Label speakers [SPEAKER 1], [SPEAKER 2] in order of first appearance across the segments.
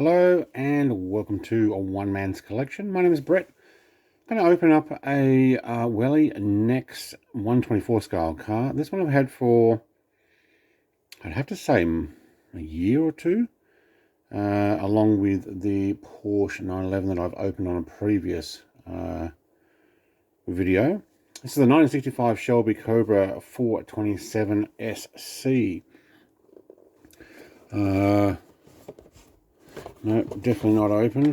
[SPEAKER 1] Hello and welcome to a one man's collection. My name is Brett. I'm going to open up a Welly NEX 124 scale car. This one I've had for, I'd have to say, a year or two, along with the Porsche 911 that I've opened on a previous video. This is the 1965 Shelby Cobra 427 SC. No, definitely not open.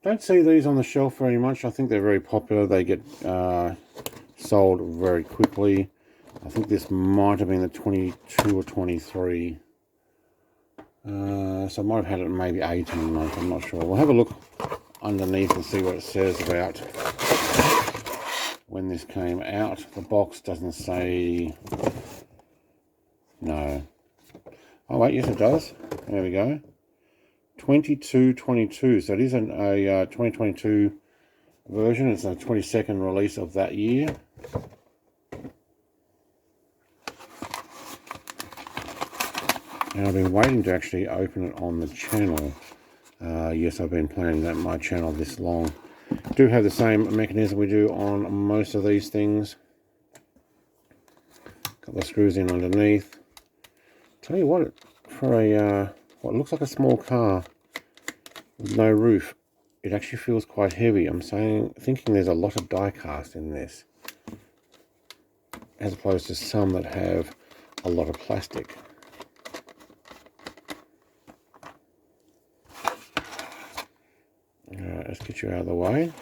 [SPEAKER 1] Don't see these on the shelf very much. I think they're very popular. They get sold very quickly. I think this might have been the 22 or 23. So I might have had it maybe 18 months. I'm not sure. We'll have a look underneath and see what it says about when this came out. The box doesn't say. No. Oh wait, yes it does. There we go. 2222. So it is a 2022 version. It's a 22nd release of that year. And I've been waiting to actually open it on the channel. Yes, I've been planning that my channel this long. Do have the same mechanism we do on most of these things. Couple of screws in underneath. Tell you what, for a what looks like a small car with no roof, it actually feels quite heavy. I'm thinking there's a lot of die cast in this, as opposed to some that have a lot of plastic. Alright, let's get you out of the way.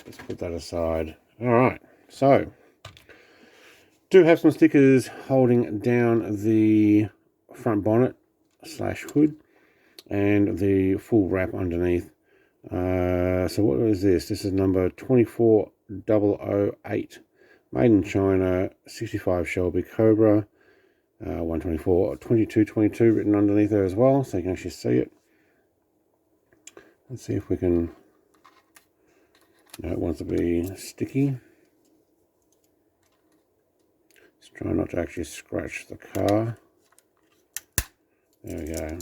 [SPEAKER 1] Let's put that aside. Alright, so do have some stickers holding down the front bonnet slash hood and the full wrap underneath. So what is this? This is number 24008, made in China, 65 Shelby Cobra, 124 2222 written underneath there as well, so you can actually see it. Let's see if we can. No, it wants to be sticky. Let's try not to actually scratch the car. There we go.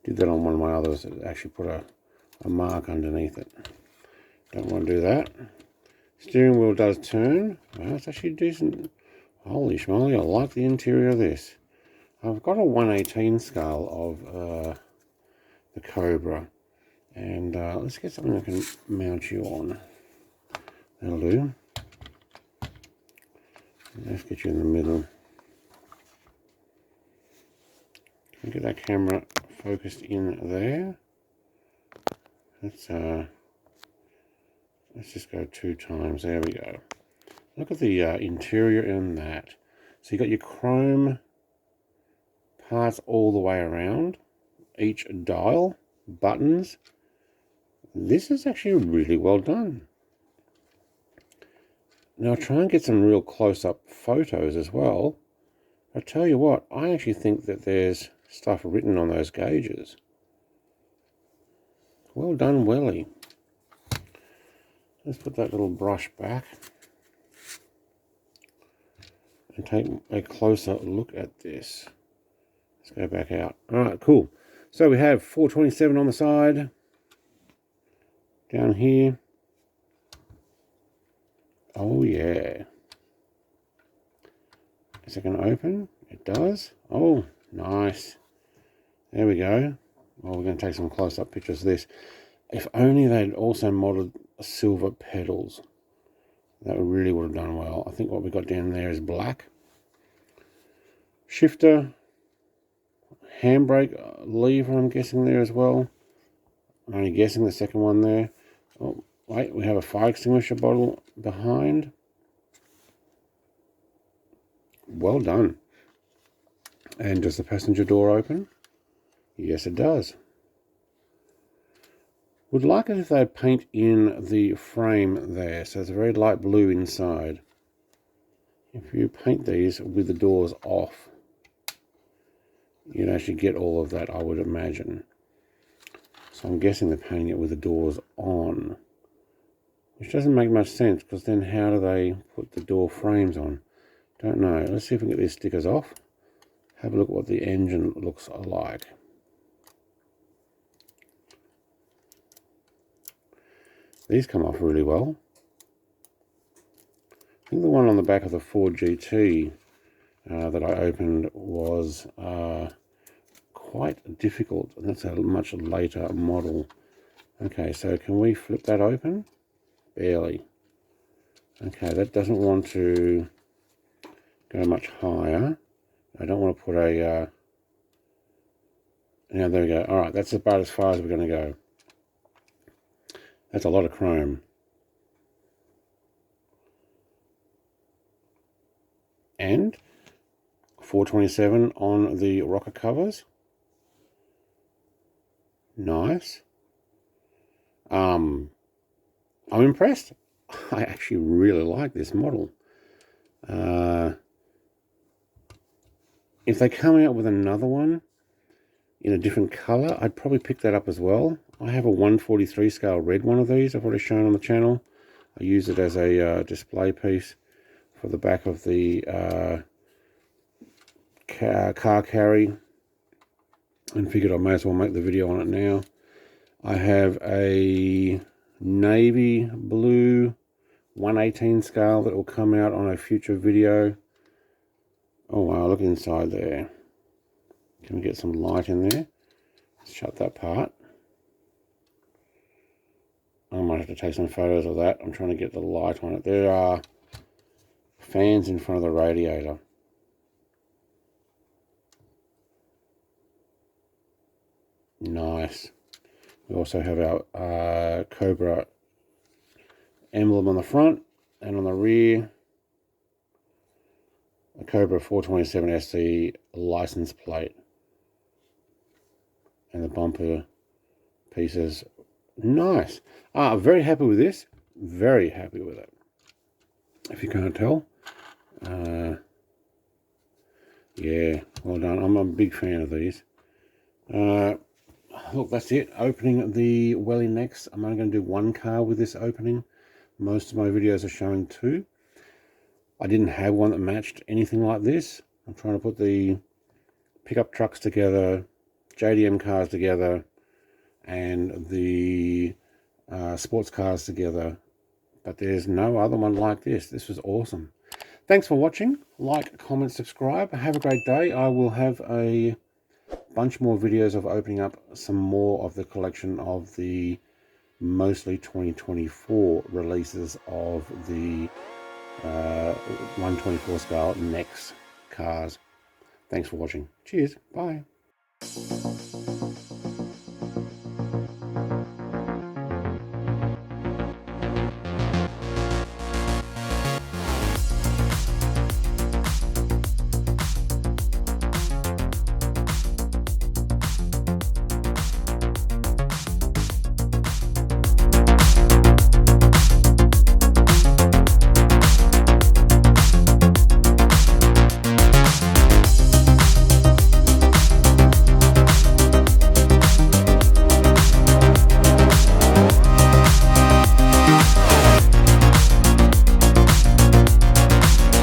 [SPEAKER 1] Did that on one of my others. It actually put a mark underneath it. Don't want to do that. Steering wheel does turn. Well, it's actually decent. Holy schmoly, I like the interior of this. I've got a 118 scale of the Cobra. And let's get something I can mount you on. That'll do. Let's get you in the middle. Can get that camera focused in there. Let's just go 2 times. There we go. Look at the interior in that. So you got your chrome parts all the way around. Each dial, buttons. This is actually really well done. Now I'll try and get some real close-up photos as well. I tell you what, I actually think that there's stuff written on those gauges. Well done, Welly. Let's put that little brush back and take a closer look at this. Let's go back out. Alright, cool. So we have 427 on the side. Down here. Oh yeah. Is it going to open? It does. Oh, nice. There we go. Well, we're going to take some close-up pictures of this. If only they'd also modded silver pedals. That really would have done well. I think what we got down there is black. Shifter. Handbrake lever, I'm guessing, there as well. I'm only guessing the second one there. Oh, wait, we have a fire extinguisher bottle behind. Well done. And does the passenger door open? Yes, it does. Would like it if they paint in the frame there. So it's a very light blue inside. If you paint these with the doors off, you'd actually get all of that, I would imagine. So I'm guessing they're painting it with the doors on, which doesn't make much sense, because then how do they put the door frames on? Don't know. Let's see if we can get these stickers off. Have a look at what the engine looks like. These come off really well. I think the one on the back of the Ford GT that I opened was quite difficult, and that's a much later model. Okay, so can we flip that open? Barely. Okay, that doesn't want to go much higher. I don't want to put a... now, there we go. All right, that's about as far as we're going to go. That's a lot of chrome. And 427 on the rocker covers. Nice. I'm impressed. I actually really like this model. If they come out with another one in a different color, I'd probably pick that up as well. I have a 143 scale red one of these I've already shown on the channel. I use it as a display piece for the back of the car carry, and figured I may as well make the video on it now. I have a navy blue 118 scale that will come out on a future video. Oh wow, look inside there. Can we get some light in there? Let's shut that part. I might have to take some photos of that. I'm trying to get the light on it. There are fans in front of the radiator. Nice. We also have our Cobra emblem on the front, and on the rear, a Cobra 427 SC license plate. And the bumper pieces. Nice. Very happy with this. Very happy with it. If you can't tell. Yeah, well done. I'm a big fan of these. Look, that's it. Opening the Welly NEX. I'm only going to do one car with this opening. Most of my videos are showing two. I didn't have one that matched anything like this. I'm trying to put the pickup trucks together, JDM cars together, and the sports cars together. But there's no other one like this. This was awesome. Thanks for watching. Like, comment, subscribe. Have a great day. I will have a bunch more videos of opening up some more of the collection of the mostly 2024 releases of the 124 scale NEX cars. Thanks for watching. Cheers. Bye.